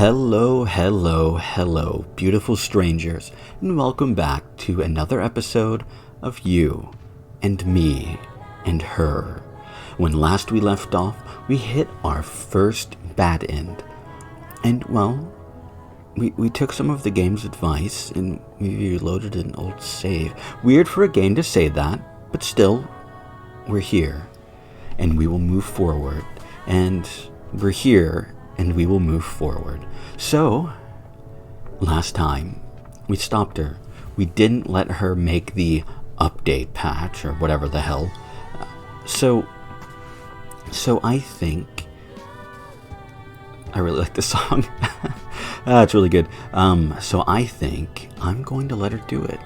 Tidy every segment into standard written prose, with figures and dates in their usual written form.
Hello, hello, hello, beautiful strangers, and welcome back to another episode of You and Me and Her. When last we left off, we hit our first bad end. And, well, we took some of the game's advice and we reloaded an old save. Weird for a game to say that, but still, we're here. And we will move forward. And we're here and we will move forward. So, last time, we stopped her. We didn't let her make the update patch, or whatever the hell. So I think... I really like this song. It's really good. So I think I'm going to let her do it.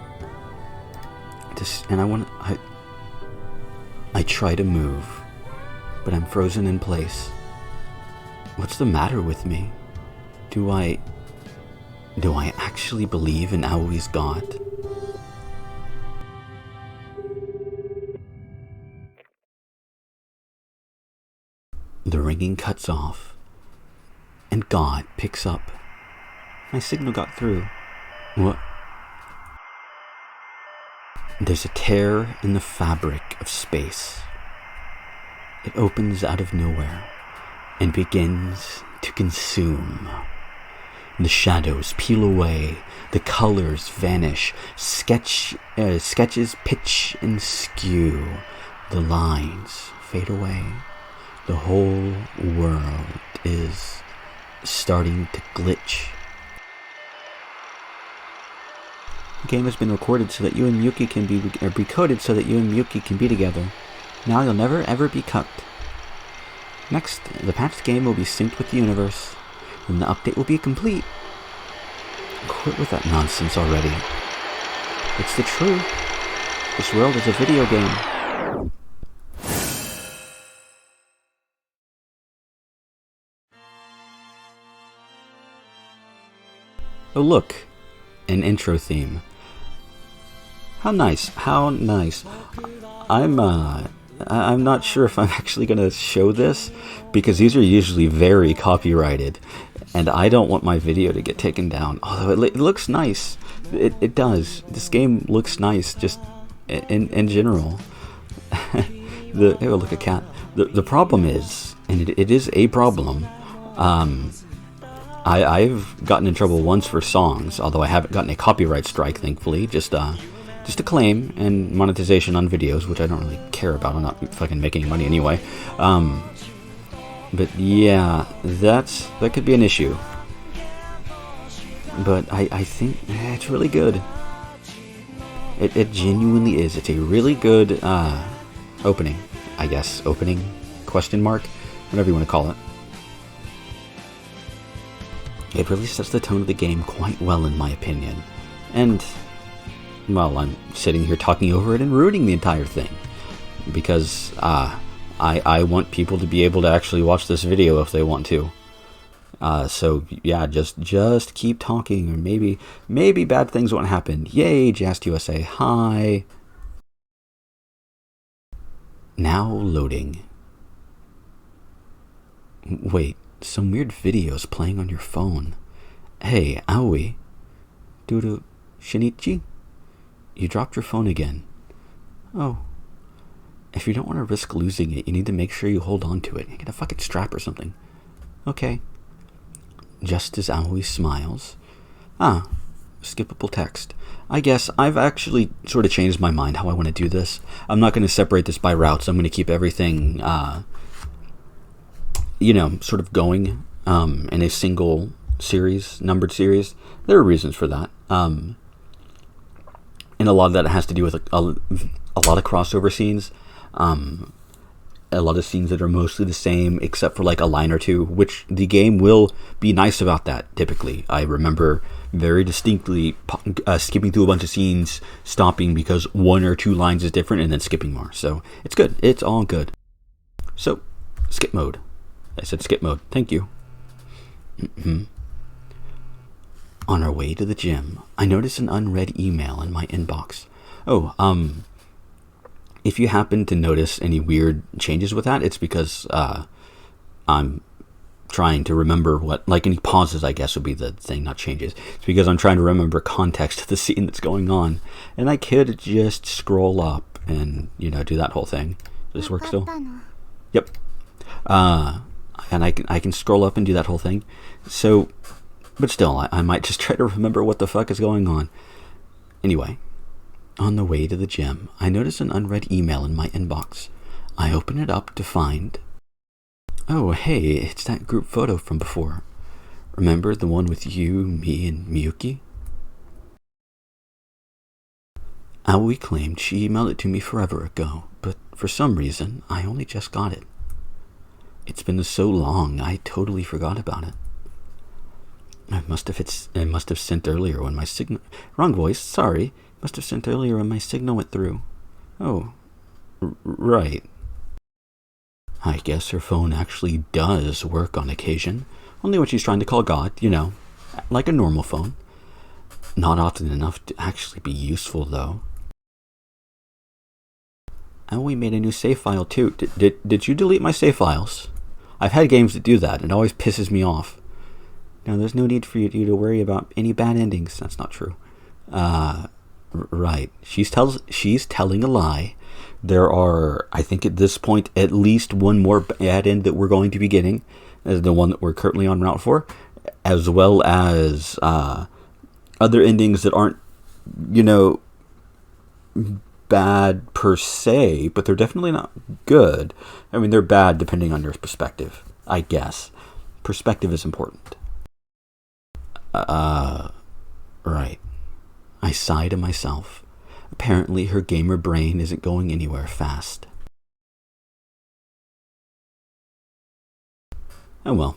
I try to move, but I'm frozen in place. What's the matter with me? Do I actually believe in Aoi's God? The ringing cuts off, and God picks up. My signal got through. What? There's a tear in the fabric of space. It opens out of nowhere and begins to consume. The shadows peel away, the colors vanish, sketches pitch and skew, the lines fade away. The whole world is starting to glitch. The game has been recorded so that you and Miyuki can be recoded so that you and Miyuki can be together. Now you'll never ever be cut. Next, the patched game will be synced with the universe, and the update will be complete. Quit with that nonsense already. It's the truth. This world is a video game. Oh look, an intro theme. How nice, how nice. I'm not sure if I'm actually going to show this, because these are usually very copyrighted, and I don't want my video to get taken down, although it looks nice. It does. This game looks nice, just in general. Oh, look, a cat. The problem is, and it is a problem, I've gotten in trouble once for songs, although I haven't gotten a copyright strike, thankfully, just a claim and monetization on videos, which I don't really care about. I'm not fucking making money anyway. But yeah, that could be an issue. But I think it's really good. It genuinely is. It's a really good opening, I guess. Opening? Question mark? Whatever you want to call it. It really sets the tone of the game quite well, in my opinion. And... well, I'm sitting here talking over it and ruining the entire thing, because I want people to be able to actually watch this video if they want to. So yeah, just keep talking, or maybe bad things won't happen. Yay, Jast USA, hi. Now loading. Wait, some weird videos playing on your phone. Hey, Aoi. Duru Shinichi? You dropped your phone again. Oh. If you don't want to risk losing it, you need to make sure you hold on to it. Get a fucking strap or something. Okay. Just as Aoi smiles. Skippable text. I guess I've actually sort of changed my mind how I want to do this. I'm not going to separate this by routes. I'm going to keep everything, sort of going in a single series, numbered series. There are reasons for that. And a lot of that has to do with a lot of crossover scenes. A lot of scenes that are mostly the same, except for like a line or two, which the game will be nice about that, typically. I remember very distinctly skipping through a bunch of scenes, stopping because one or two lines is different, and then skipping more. So it's good. It's all good. So, skip mode. I said skip mode. Thank you. On our way to the gym, I noticed an unread email in my inbox. If you happen to notice any weird changes with that, it's because I'm trying to remember what, like any pauses, I guess would be the thing, not changes. It's because I'm trying to remember context to the scene that's going on. And I could just scroll up and, do that whole thing. Does this work still? Yep. And I can scroll up and do that whole thing. So, but still, I might just try to remember what the fuck is going on. Anyway, on the way to the gym, I notice an unread email in my inbox. I open it up to find... Oh, hey, it's that group photo from before. Remember the one with you, me, and Miyuki? Aoi claimed she emailed it to me forever ago, but for some reason, I only just got it. It's been so long, I totally forgot about it. I must have sent earlier when my signal... Wrong voice, sorry. Must have sent earlier when my signal went through. Oh, right. I guess her phone actually does work on occasion. Only when she's trying to call God, like a normal phone. Not often enough to actually be useful, though. Aoi made a new save file, too. Did you delete my save files? I've had games that do that. It always pisses me off. Now, there's no need for you to worry about any bad endings. That's not true. Right. She's telling a lie. There are, I think at this point, at least one more bad end that we're going to be getting, as the one that we're currently on route for, as well as other endings that aren't, bad per se, but they're definitely not good. I mean, they're bad depending on your perspective, I guess. Perspective is important. Right. I sigh to myself. Apparently her gamer brain isn't going anywhere fast. Oh well.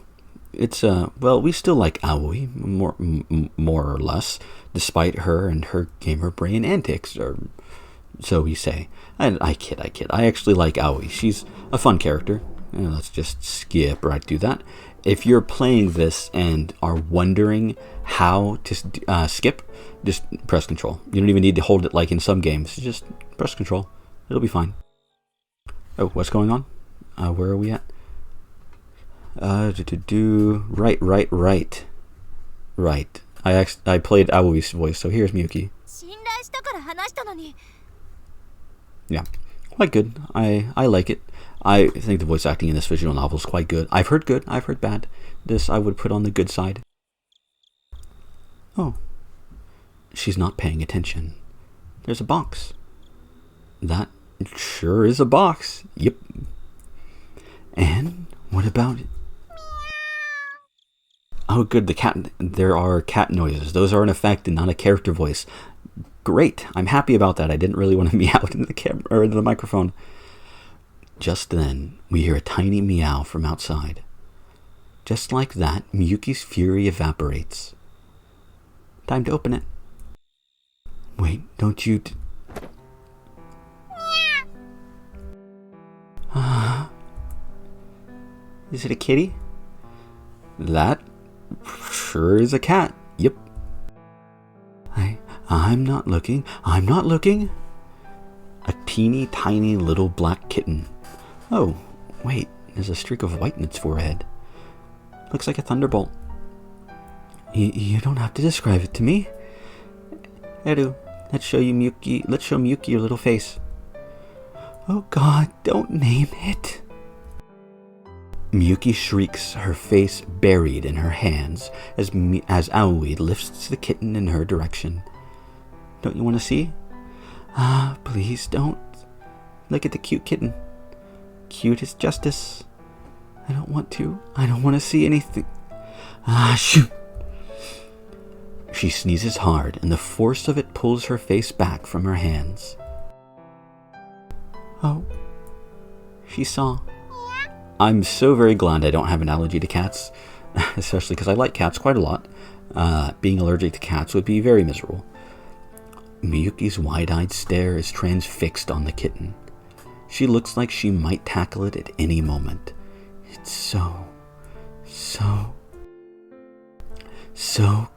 It's, we still like Aoi, more or less, despite her and her gamer brain antics, or so we say. I kid. I actually like Aoi. She's a fun character. Let's just skip right through that. If you're playing this and are wondering how to skip, just press control. You don't even need to hold it like in some games. Just press control. It'll be fine. Oh, what's going on? Where are we at? Right. I played Aoi's voice, so here's Miyuki. Yeah, quite good. I like it. I think the voice acting in this visual novel is quite good. I've heard good, I've heard bad. This I would put on the good side. Oh. She's not paying attention. There's a box. That sure is a box. Yep. And what about it? Oh, good. There are cat noises. Those are an effect and not a character voice. Great. I'm happy about that. I didn't really want to meow in the camera or in the microphone. Just then, we hear a tiny meow from outside. Just like that, Miyuki's fury evaporates. Time to open it. Wait, don't you... Is it a kitty? That sure is a cat. Yep. I'm not looking. A teeny tiny little black kitten. Oh, wait, there's a streak of white in its forehead. Looks like a thunderbolt. You don't have to describe it to me. Eru, let's show Miyuki your little face. Oh God, don't name it. Miyuki shrieks, her face buried in her hands, as Aoi lifts the kitten in her direction. Don't you want to see? Please don't. Look at the cute kitten. Cute as justice. I don't want to see anything. Shoot. She sneezes hard, and the force of it pulls her face back from her hands. Oh, she saw. I'm so very glad I don't have an allergy to cats, especially because I like cats quite a lot. Being allergic to cats would be very miserable. Miyuki's wide-eyed stare is transfixed on the kitten. She looks like she might tackle it at any moment. It's so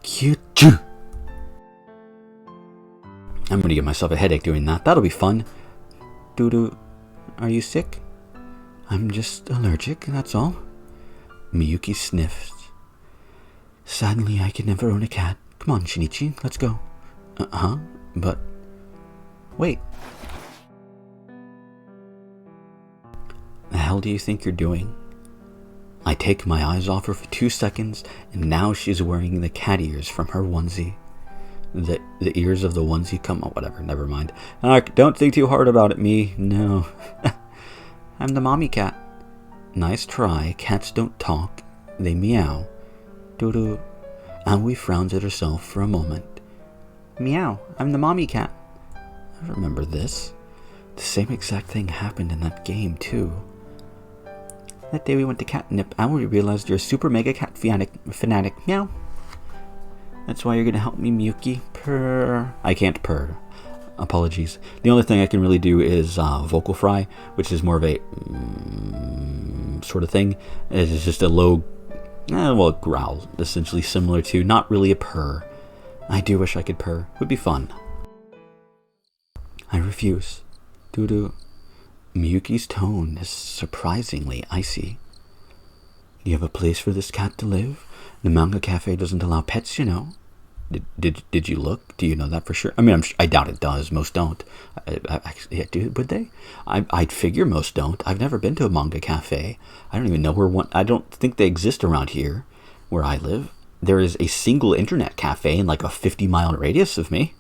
cute. I'm gonna give myself a headache doing that. That'll be fun. Doo-doo, are you sick? I'm just allergic, that's all. Miyuki sniffs. Sadly, I can never own a cat. Come on, Shinichi, let's go. Huh? But... wait. The hell do you think you're doing? I take my eyes off her for 2 seconds, and now she's wearing the cat ears from her onesie. The ears of the onesie come... oh, whatever, never mind. Don't think too hard about it, me. No. I'm the mommy cat. Nice try. Cats don't talk. They meow. Doo-doo. Aoi frowns at herself for a moment. Meow. I'm the mommy cat. I remember this. The same exact thing happened in that game, too. That day we went to Catnip, Aoi realized you're a super mega cat fanatic. Meow. That's why you're gonna help me, Miyuki. Purr. I can't purr. Apologies. The only thing I can really do is vocal fry, which is more of a sort of thing. It's just a low, growl, essentially similar to, not really a purr. I do wish I could purr. Would be fun. I refuse. Doo-doo. Miyuki's tone is surprisingly icy. Do you have a place for this cat to live? The manga cafe doesn't allow pets, you know. Did you look? Do you know that for sure? I mean, I doubt it does. Most don't. Would they? I'd figure most don't. I've never been to a manga cafe. I don't even know where one... I don't think they exist around here, where I live. There is a single internet cafe in like a 50-mile radius of me.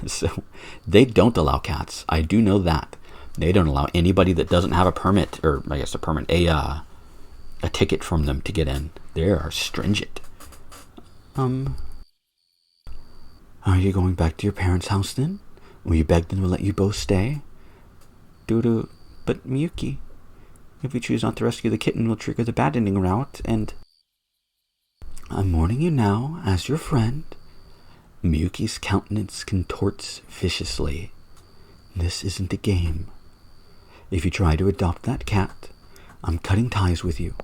So they don't allow cats. I do know that. They don't allow anybody that doesn't have a permit, or I guess a permit, a ticket from them to get in. They are stringent. Are you going back to your parents' house then? Will you beg them to let you both stay? Doo-doo. But Miyuki, if we choose not to rescue the kitten, we'll trigger the bad ending route, and... I'm warning you now, as your friend. Miyuki's countenance contorts viciously. This isn't a game. If you try to adopt that cat, I'm cutting ties with you.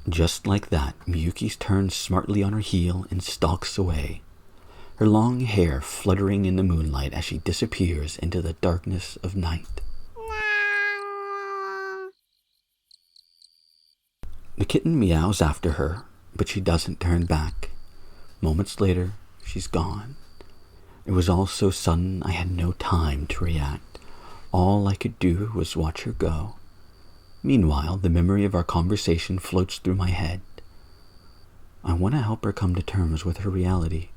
Just like that, Miyuki turns smartly on her heel and stalks away, her long hair fluttering in the moonlight as she disappears into the darkness of night. The kitten meows after her, but she doesn't turn back. Moments later, she's gone. It was all so sudden I had no time to react. All I could do was watch her go. Meanwhile, the memory of our conversation floats through my head. I want to help her come to terms with her reality,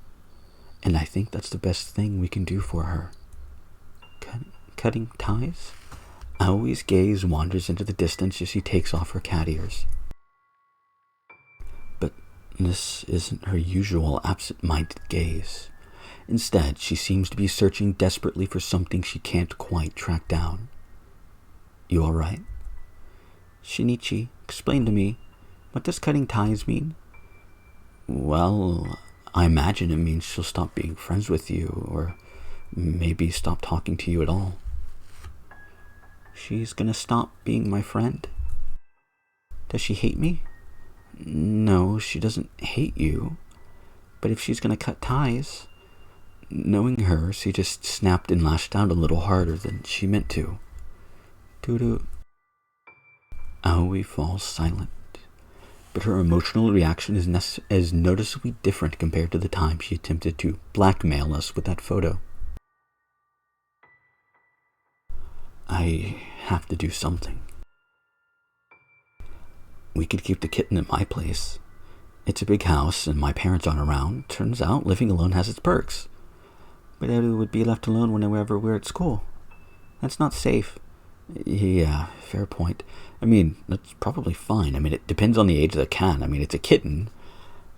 and I think that's the best thing we can do for her. Cutting ties? Aoi's gaze wanders into the distance as she takes off her cat ears. But this isn't her usual absent-minded gaze. Instead, she seems to be searching desperately for something she can't quite track down. You all right? Shinichi, explain to me, what does cutting ties mean? Well, I imagine it means she'll stop being friends with you, or maybe stop talking to you at all. She's gonna stop being my friend? Does she hate me? No, she doesn't hate you. But if she's gonna cut ties... Knowing her, she just snapped and lashed out a little harder than she meant to. Doo-doo. Aoi falls silent, but her emotional reaction is noticeably different compared to the time she attempted to blackmail us with that photo. I have to do something. We could keep the kitten at my place. It's a big house and my parents aren't around. Turns out living alone has its perks. But Aoi would be left alone whenever we're at school. That's not safe. Yeah, fair point. I mean, that's probably fine. I mean, it depends on the age of the cat. I mean, it's a kitten.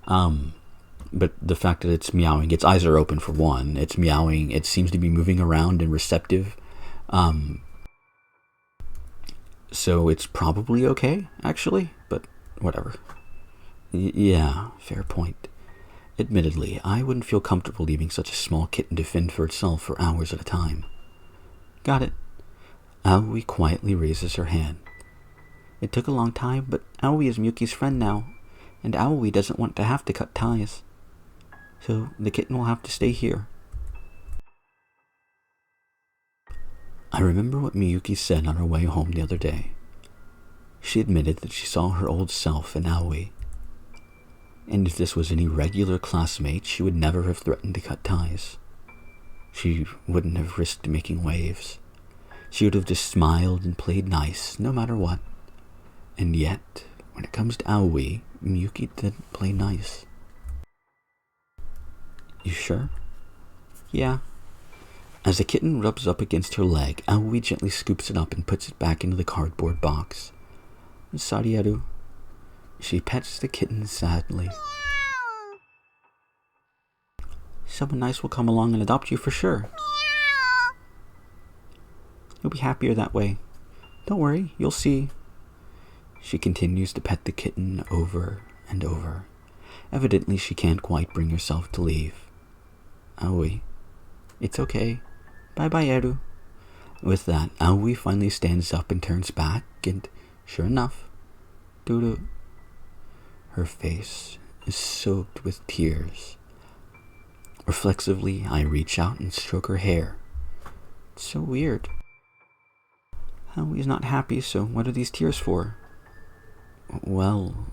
But the fact that it's meowing, its eyes are open for one. It's meowing. It seems to be moving around and receptive. So it's probably okay, actually. But whatever. Yeah, fair point. Admittedly, I wouldn't feel comfortable leaving such a small kitten to fend for itself for hours at a time. Got it. Aoi quietly raises her hand. It took a long time, but Aoi is Miyuki's friend now, and Aoi doesn't want to have to cut ties. So the kitten will have to stay here. I remember what Miyuki said on her way home the other day. She admitted that she saw her old self in Aoi, and if this was any regular classmate, she would never have threatened to cut ties. She wouldn't have risked making waves. She would have just smiled and played nice, no matter what. And yet, when it comes to Aoi, Miyuki didn't play nice. You sure? Yeah. As the kitten rubs up against her leg, Aoi gently scoops it up and puts it back into the cardboard box. Sarieru. She pets the kitten sadly. Someone nice will come along and adopt you for sure. You'll be happier that way. Don't worry, you'll see. She continues to pet the kitten over and over. Evidently, she can't quite bring herself to leave. Aoi. It's okay. Bye-bye, Eru. With that, Aoi finally stands up and turns back, and sure enough, Duru. Her face is soaked with tears. Reflexively, I reach out and stroke her hair. It's so weird. Aoi's not happy, so what are these tears for? Well,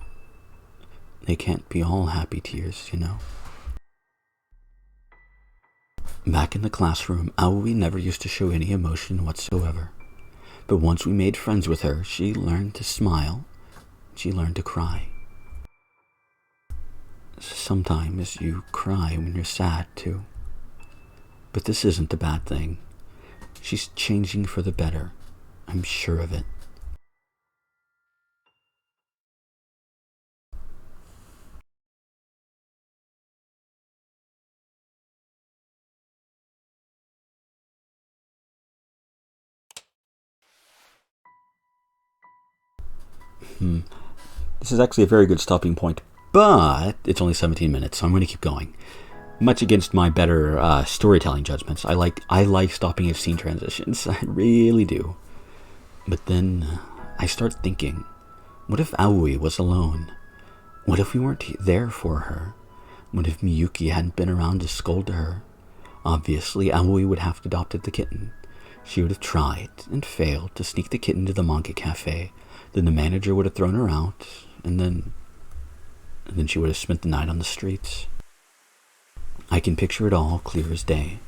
they can't be all happy tears, you know. Back in the classroom, Aoi never used to show any emotion whatsoever. But once we made friends with her, she learned to smile. She learned to cry. Sometimes you cry when you're sad, too. But this isn't a bad thing. She's changing for the better. I'm sure of it. This is actually a very good stopping point, but it's only 17 minutes, so I'm going to keep going. Much against my better storytelling judgments, I like stopping at scene transitions. I really do. But then I start thinking, what if Aoi was alone? What if we weren't there for her? What if Miyuki hadn't been around to scold her? Obviously, Aoi would have adopted the kitten. She would have tried and failed to sneak the kitten to the manga cafe. Then the manager would have thrown her out, and then she would have spent the night on the streets. I can picture it all clear as day.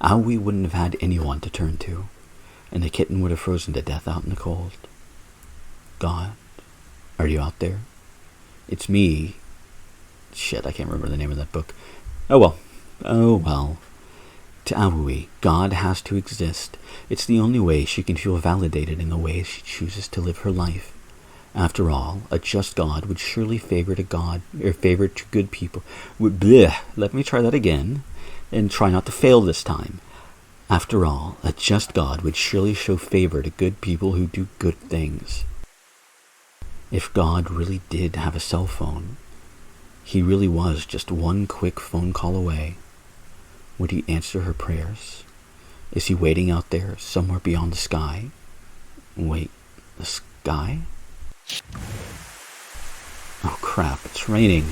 Aoi wouldn't have had anyone to turn to, and the kitten would have frozen to death out in the cold. God, are you out there? It's me. Shit, I can't remember the name of that book. Oh well. To Aoi, God has to exist. It's the only way she can feel validated in the way she chooses to live her life. After all, a just God would surely favor to good people. Let me try that again, and try not to fail this time. After all, a just God would surely show favor to good people who do good things. If God really did have a cell phone, he really was just one quick phone call away. Would he answer her prayers? Is he waiting out there somewhere beyond the sky? Wait, the sky? Oh crap, it's raining.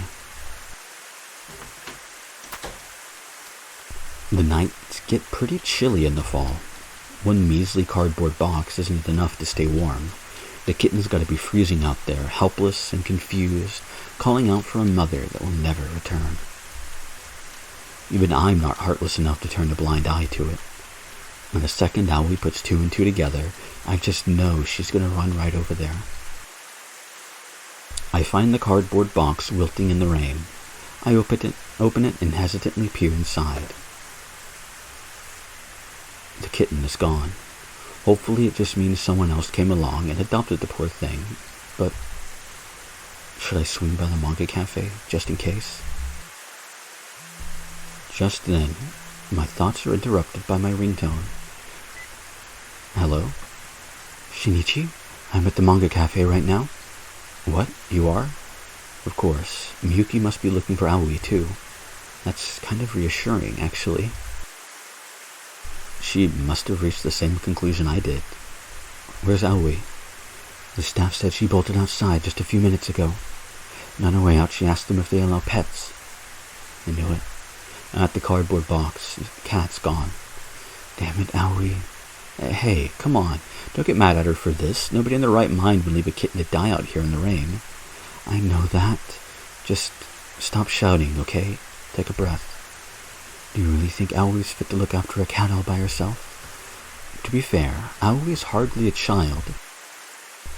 The nights get pretty chilly in the fall. One measly cardboard box isn't enough to stay warm. The kitten's got to be freezing out there, helpless and confused, calling out for a mother that will never return. Even I'm not heartless enough to turn a blind eye to it. And the second Aoi puts two and two together, I just know she's going to run right over there. I find the cardboard box wilting in the rain. I open it and hesitantly peer inside. The kitten is gone. Hopefully it just means someone else came along and adopted the poor thing. But should I swing by the manga cafe, just in case? Just then, my thoughts are interrupted by my ringtone. Hello? Shinichi? I'm at the manga cafe right now. What? You are? Of course. Miyuki must be looking for Aoi too. That's kind of reassuring, actually. She must have reached the same conclusion I did. Where's Aoi? The staff said she bolted outside just a few minutes ago. And on her way out, she asked them if they allow pets. I knew it. At the cardboard box, the cat's gone. Damn it, Aoi. Hey, come on. Don't get mad at her for this. Nobody in their right mind would leave a kitten to die out here in the rain. I know that. Just stop shouting, okay? Take a breath. Do you really think Aoi's fit to look after a cat all by herself? To be fair, Aoi is hardly a child.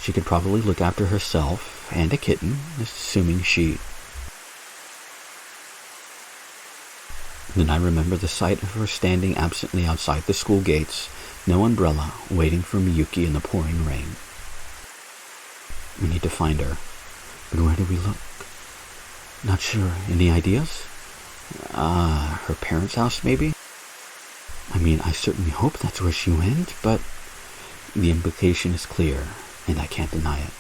She could probably look after herself and a kitten, assuming she... Then I remember the sight of her standing absently outside the school gates, no umbrella, waiting for Miyuki in the pouring rain. We need to find her. But where do we look? Not sure. Any ideas? Her parents' house, maybe? I mean, I certainly hope that's where she went, but the implication is clear, and I can't deny it.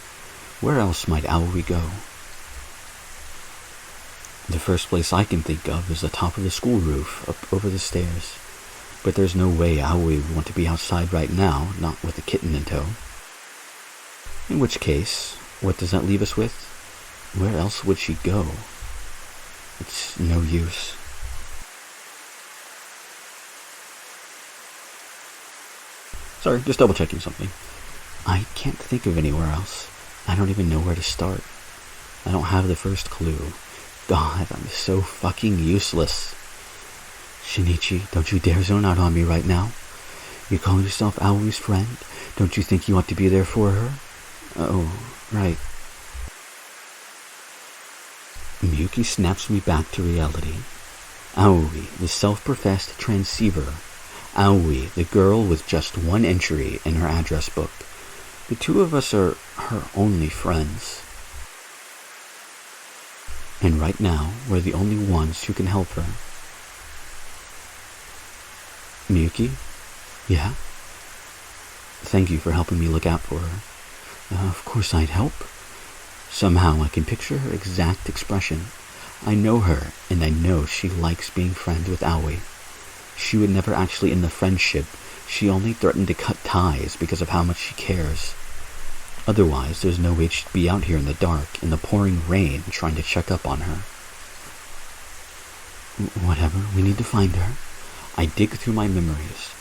Where else might Aoi go? The first place I can think of is the top of the school roof, up over the stairs. But there's no way Aoi would want to be outside right now, not with a kitten in tow. In which case, what does that leave us with? Where else would she go? It's no use. Sorry, just double checking something. I can't think of anywhere else. I don't even know where to start. I don't have the first clue. God, I'm so fucking useless. Shinichi, don't you dare zone out on me right now. You call yourself Aoi's friend? Don't you think you ought to be there for her? Oh, right. Miyuki snaps me back to reality. Aoi, the self-professed transceiver. Aoi, the girl with just one entry in her address book. The two of us are her only friends. And right now, we're the only ones who can help her. Miyuki? Yeah? Thank you for helping me look out for her. Of course I'd help. Somehow I can picture her exact expression. I know her, and I know she likes being friends with Aoi. She would never actually end the friendship. She only threatened to cut ties because of how much she cares. Otherwise, there's no way she'd be out here in the dark, in the pouring rain, trying to check up on her. Whatever, we need to find her. I dig through my memories.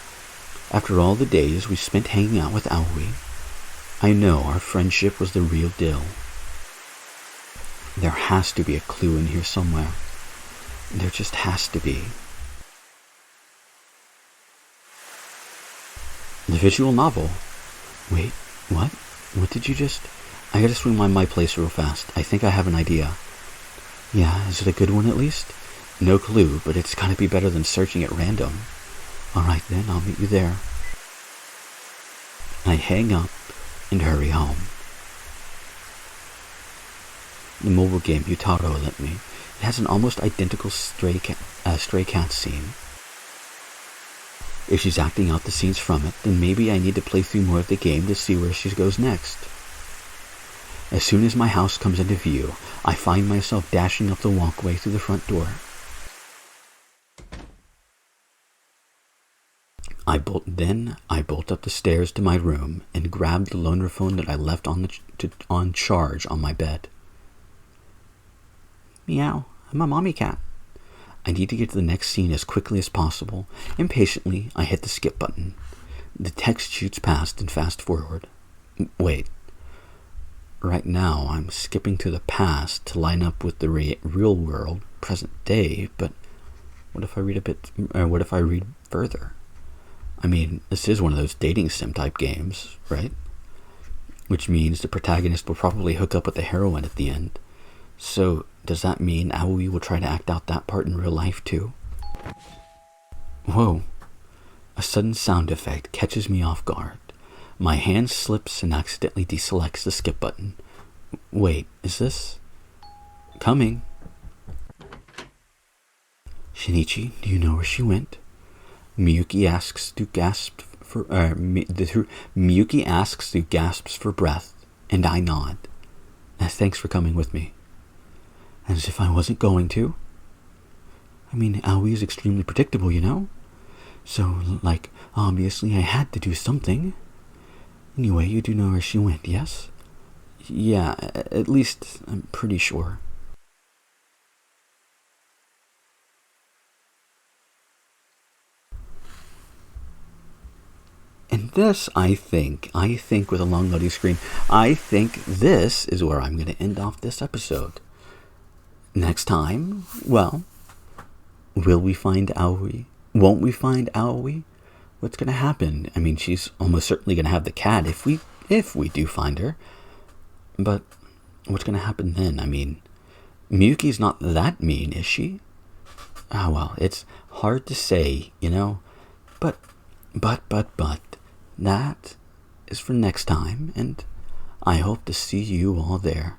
After all the days we spent hanging out with Aoi, I know our friendship was the real deal. There has to be a clue in here somewhere. There just has to be. The visual novel. Wait, what? What did you just... I gotta swing by my place real fast. I think I have an idea. Yeah, is it a good one at least? No clue, but it's gotta be better than searching at random. Alright then, I'll meet you there. I hang up and hurry home. The mobile game Yutaro lent me. It has an almost identical stray cat scene. If she's acting out the scenes from it, then maybe I need to play through more of the game to see where she goes next. As soon as my house comes into view, I find myself dashing up the walkway through the front door. I bolt up the stairs to my room and grab the loaner phone that I left on charge on my bed. Meow, I'm a mommy cat. I need to get to the next scene as quickly as possible. Impatiently, I hit the skip button. The text shoots past and fast forward. Wait. Right now, I'm skipping to the past to line up with the real world, present day, but what if I read further? I mean, this is one of those dating sim type games, right? Which means the protagonist will probably hook up with the heroine at the end. So, does that mean Aoi will try to act out that part in real life too? Whoa. A sudden sound effect catches me off guard. My hand slips and accidentally deselects the skip button. Wait, is this... coming? Shinichi, do you know where she went? Miyuki asks through gasps for breath, and I nod. Thanks for coming with me. As if I wasn't going to. I mean, Aoi is extremely predictable, you know? So, obviously I had to do something. Anyway, you do know where she went, yes? Yeah, at least I'm pretty sure. And this, I think with a long loading screen, I think this is where I'm going to end off this episode. Next time, well, will we find Aoi? Won't we find Aoi? What's going to happen? I mean, she's almost certainly going to have the cat if we do find her. But what's going to happen then? I mean, Miyuki's not that mean, is she? Ah, well, it's hard to say, you know. But, that is for next time, and I hope to see you all there.